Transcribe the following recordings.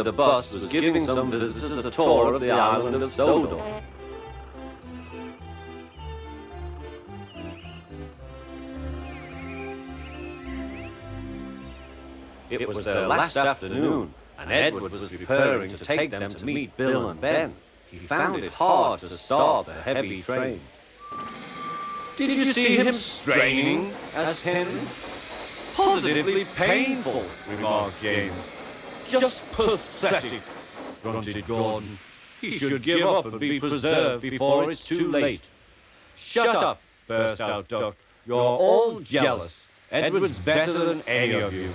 the bus was giving some visitors a tour of the island of Sodor. It was their last afternoon, and Edward was preparing to take them to meet Bill and Ben. He found it hard to start the heavy train. Did you see him straining? Asked Henry. Positively painful, remarked James. Just pathetic, grunted Gordon. He should give up and be preserved before it's too late. Shut up, burst out Duck. You're all jealous. Edward's better than any of you.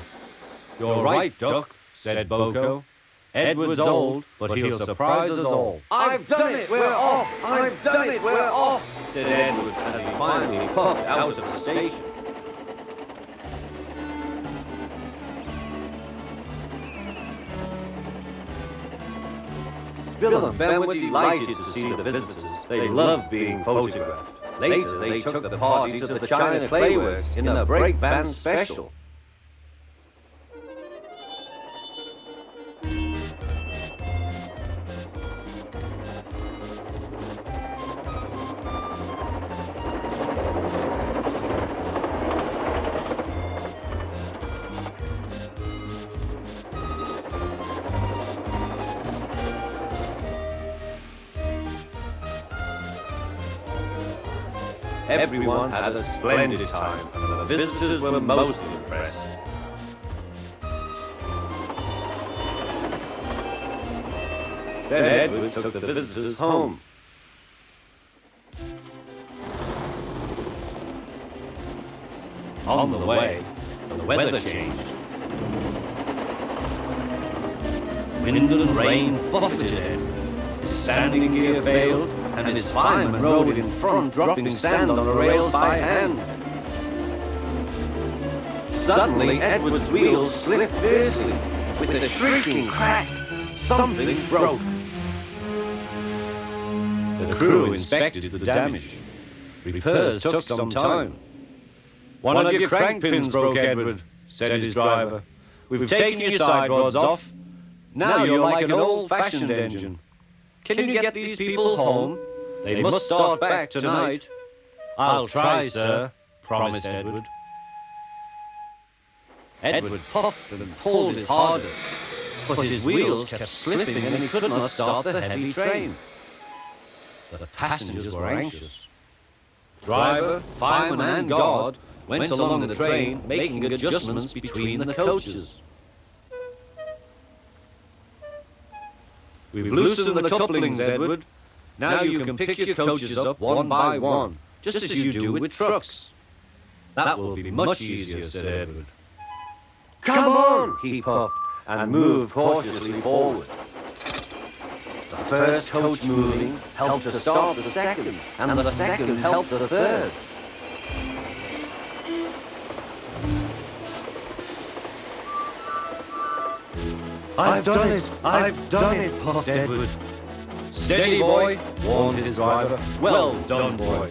You're right, Duck, said Boko. Edward's old, but he'll surprise us all. I've done it, we're off! I've done it, we're off! Said Edward as he finally puffed out of the station. Bill and Ben were delighted to see the visitors. They loved being photographed. Later, they took the party to the China Clayworks in a break band special. Everyone had a splendid time, and the visitors were most impressed. Then Edward took the visitors home. On the way, the weather changed. Wind and rain buffeted Edward. His sanding gear failed, and his fireman rode in front, dropping sand on the rails by hand. Suddenly, Edward's wheels slipped fiercely. With a shrieking crack, something broke. The crew inspected the damage. Repairs took some time. One of your crank pins broke, Edward, said his driver. We've taken your side rods off. Now you're like an old-fashioned engine. Can you get these people home? They must start back tonight. I'll try, sir, promised Edward. Edward puffed and pulled his hardest, but his wheels kept slipping and he could not start the heavy train. The passengers were anxious. Driver, fireman, and guard went along the train, making adjustments between the coaches. We've loosened the couplings, Edward. Now you can pick your coaches up one by one, just as you do with trucks. That will be much easier, said Edward. Come on, he puffed, and moved cautiously forward. The first coach moving helped to start the second, and the second helped the third. I've done it! I've done it, puffed Edward. Steady, boy, warned his driver. Well done, boy.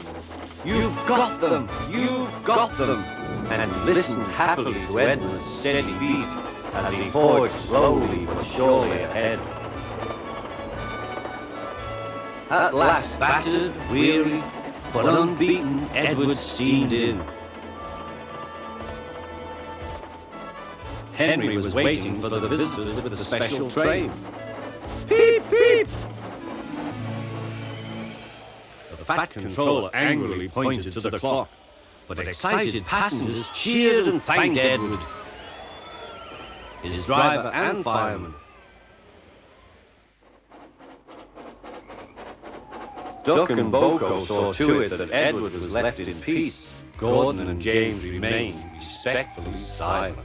You've got them! You've got them! And listened happily to Edward's steady beat as he forged slowly but surely ahead. At last, battered, weary, but unbeaten, Edward steamed in. Henry was waiting for the visitors with the special train. Peep, peep! The Fat Controller angrily pointed to the clock, but excited passengers cheered and thanked Edward, his driver and fireman. Duck and Boko saw to it that Edward was left in peace. Gordon and James remained respectfully silent.